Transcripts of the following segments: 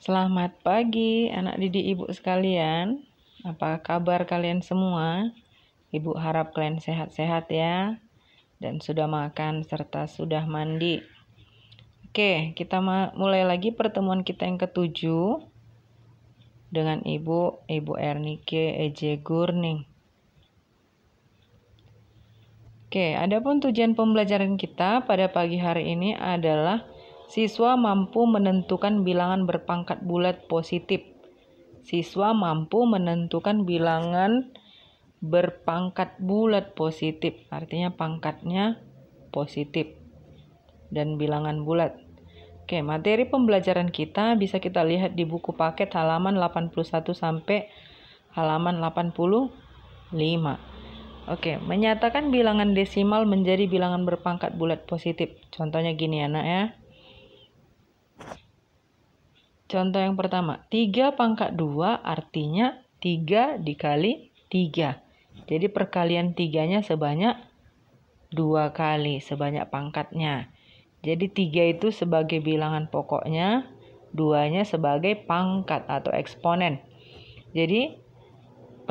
Selamat pagi anak didik ibu sekalian. Apa kabar kalian semua? Ibu harap kalian sehat-sehat ya. Dan sudah makan serta sudah mandi. Oke, kita mulai lagi pertemuan kita yang ke-7 dengan Ibu Ernike Eje Gurning. Oke, adapun tujuan pembelajaran kita pada pagi hari ini adalah siswa mampu menentukan bilangan berpangkat bulat positif. Siswa mampu menentukan bilangan berpangkat bulat positif, artinya pangkatnya positif dan bilangan bulat. Oke, materi pembelajaran kita bisa kita lihat di buku paket halaman 81 sampai halaman 85. Oke, menyatakan bilangan desimal menjadi bilangan berpangkat bulat positif. Contohnya gini anak ya. Contoh yang pertama, 3 pangkat 2 artinya 3 dikali 3. Jadi perkalian 3-nya sebanyak 2 kali, sebanyak pangkatnya. Jadi 3 itu sebagai bilangan pokoknya, 2-nya sebagai pangkat atau eksponen. Jadi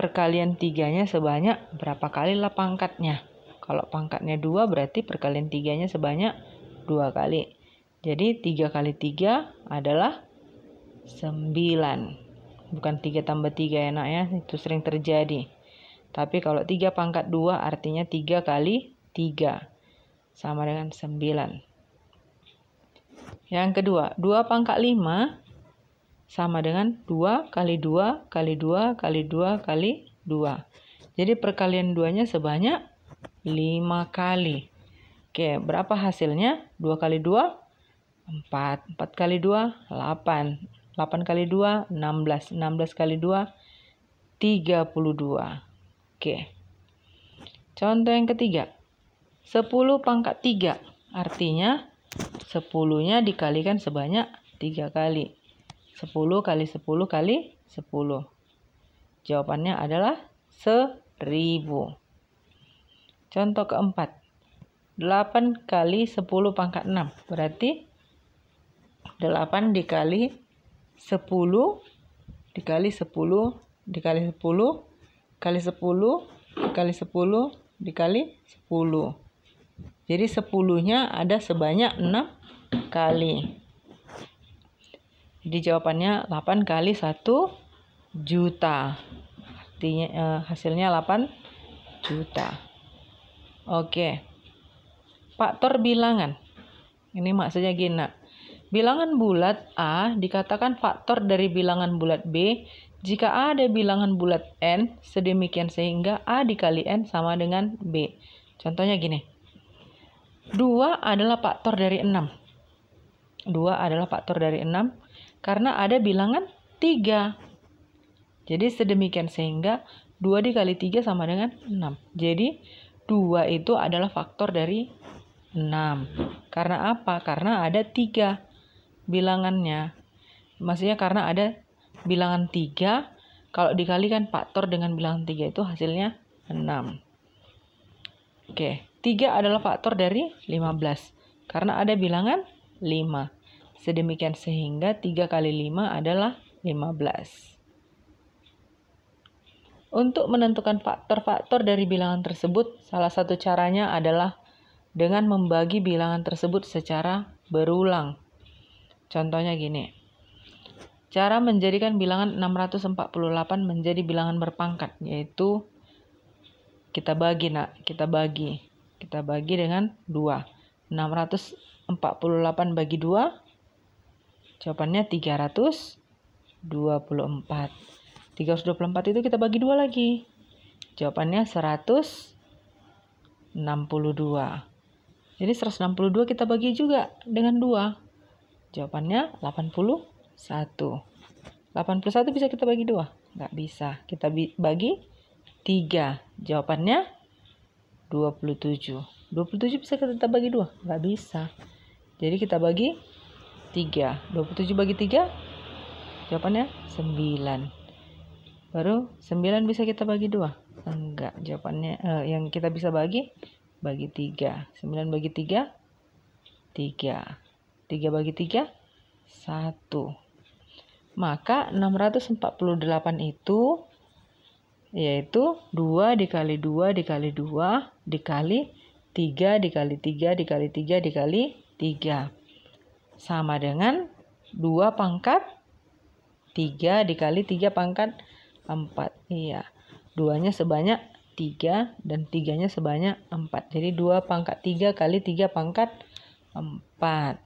perkalian 3-nya sebanyak berapa kali lah pangkatnya. Kalau pangkatnya 2 berarti perkalian 3-nya sebanyak 2 kali. Jadi 3 kali 3 adalah 9. Bukan 3 tambah 3 enak ya, itu sering terjadi. Tapi kalau 3 pangkat 2 artinya 3 kali 3 sama dengan 9. Yang kedua, 2 pangkat 5 sama dengan 2 kali 2 kali 2 kali 2 kali 2. Jadi perkalian 2-nya sebanyak 5 kali. Oke, berapa hasilnya? 2 kali 2, 4. 4 kali 2, 8. 8 kali 2, 16. 16 kali 2, 32. Oke. Contoh yang ketiga. 10 pangkat 3. Artinya 10-nya dikalikan sebanyak 3 kali. 10 kali 10 kali 10. Jawabannya adalah 1000. Contoh keempat. 8 kali 10 pangkat 6. Berarti 8 dikali 10 dikali 10 dikali 10 kali 10 dikali 10 dikali 10. Jadi 10-nya ada sebanyak 6 kali. Jadi jawabannya 8 kali 1 juta. Artinya hasilnya 8 juta. Oke. Faktor bilangan. Ini maksudnya gini. Bilangan bulat A dikatakan faktor dari bilangan bulat B jika A ada bilangan bulat N sedemikian sehingga A dikali N sama dengan B. Contohnya gini. 2 adalah faktor dari 6. 2 adalah faktor dari 6 karena ada bilangan 3. Jadi sedemikian sehingga 2 dikali 3 sama dengan 6. Jadi 2 itu adalah faktor dari 6. Karena apa? Karena ada 3 bilangannya. Maksudnya karena ada bilangan 3. Kalau dikalikan faktor dengan bilangan 3 itu hasilnya 6. Oke. 3 adalah faktor dari 15. Karena ada bilangan 5. Sedemikian sehingga 3 kali 5 adalah 15. Untuk menentukan faktor-faktor dari bilangan tersebut, salah satu caranya adalah dengan membagi bilangan tersebut secara berulang. Contohnya gini. Cara menjadikan bilangan 648 menjadi bilangan berpangkat, yaitu kita bagi dengan 2. 648 bagi 2. Jawabannya 324. 324 itu kita bagi 2 lagi. Jawabannya 162. Jadi 162 kita bagi juga dengan 2. Jawabannya 81. 81 bisa kita bagi 2? Nggak bisa. Kita bagi 3. Jawabannya 27. 27 bisa kita bagi 2? Nggak bisa. Jadi kita bagi 3. 27 bagi 3, jawabannya 9. Baru 9 bisa kita bagi 2? Enggak. Jawabannya yang kita bisa bagi 3. 9 bagi 3, 3. 3 bagi 3, 1. Maka 648 itu yaitu 2 dikali 2 dikali 2 dikali 3 dikali 3 dikali 3 dikali 3. Sama dengan 2 pangkat 3 dikali 3 pangkat 4. Iya, 2-nya sebanyak 3 dan 3-nya sebanyak 4. Jadi 2 pangkat 3 kali 3 pangkat 4.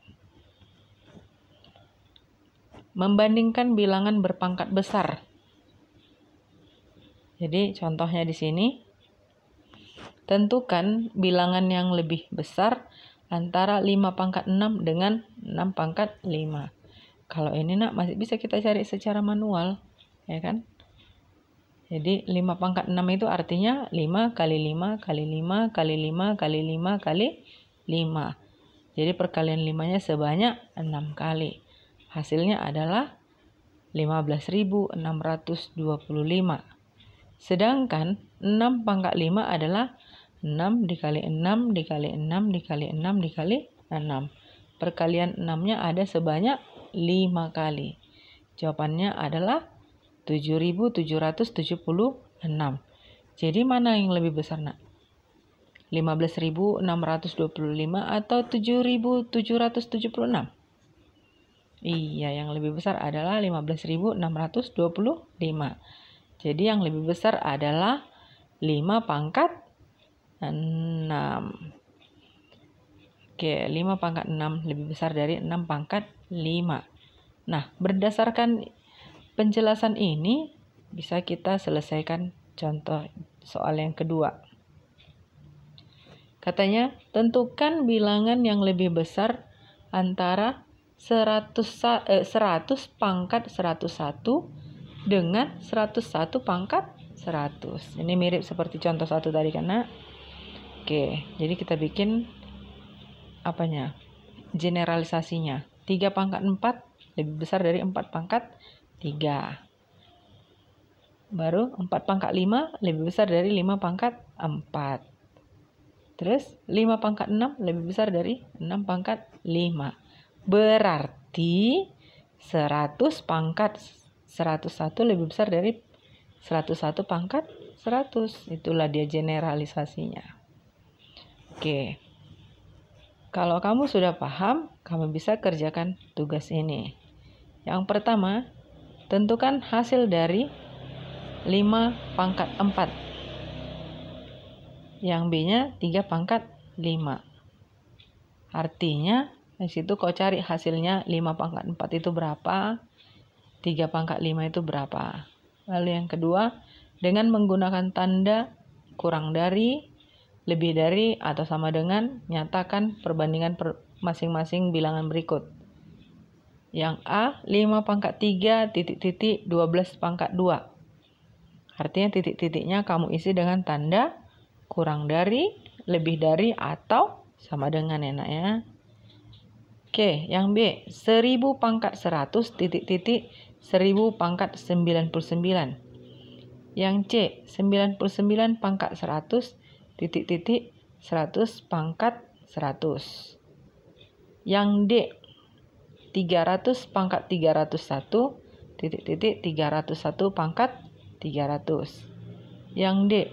Membandingkan bilangan berpangkat besar. Jadi contohnya di sini, tentukan bilangan yang lebih besar antara 5 pangkat 6 dengan 6 pangkat 5. Kalau ini nak masih bisa kita cari secara manual, ya kan? Jadi 5 pangkat 6 itu artinya 5 kali 5 kali 5 kali 5 kali 5 kali 5. Jadi perkalian 5-nya sebanyak 6 kali. Hasilnya adalah 15.625. Sedangkan 6 pangkat 5 adalah 6 dikali 6 dikali 6 dikali 6 dikali 6. Perkalian 6-nya ada sebanyak 5 kali. Jawabannya adalah 7.776. Jadi mana yang lebih besar, nak? 15.625 atau 7.776? Iya, yang lebih besar adalah 15.625. Jadi yang lebih besar adalah 5 pangkat 6. Oke, 5 pangkat 6 lebih besar dari 6 pangkat 5. Nah, berdasarkan penjelasan ini bisa kita selesaikan contoh soal yang kedua. Katanya, tentukan bilangan yang lebih besar antara 100 pangkat 101 dengan 101 pangkat 100. Ini mirip seperti contoh 1 tadi kan, nak? Oke, jadi kita bikin generalisasinya. 3 pangkat 4 lebih besar dari 4 pangkat 3. Baru 4 pangkat 5 lebih besar dari 5 pangkat 4. Terus 5 pangkat 6 lebih besar dari 6 pangkat 5. Berarti 100 pangkat 101 lebih besar dari 101 pangkat 100. Itulah dia generalisasinya. Oke. Kalau kamu sudah paham, kamu bisa kerjakan tugas ini. Yang pertama, tentukan hasil dari 5 pangkat 4. Yang B-nya 3 pangkat 5. Artinya, di situ kau cari hasilnya 5 pangkat 4 itu berapa, 3 pangkat 5 itu berapa. Lalu yang kedua, dengan menggunakan tanda kurang dari, lebih dari, atau sama dengan, nyatakan perbandingan masing-masing bilangan berikut. Yang A, 5 pangkat 3, titik-titik, 12 pangkat 2. Artinya titik-titiknya kamu isi dengan tanda kurang dari, lebih dari, atau sama dengan, enak ya. Oke, yang B, 1000 pangkat 100, titik-titik, 1000 pangkat 99. Yang C, 99 pangkat 100, titik-titik, 100 pangkat 100. Yang D, 300 pangkat 301, titik-titik, 301 pangkat 300. Yang D,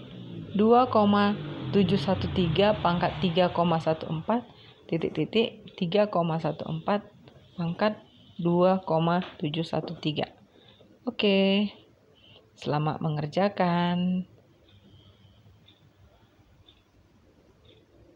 2,713 pangkat 3,14, titik-titik, 3,14 pangkat 2,713. Oke, selamat mengerjakan.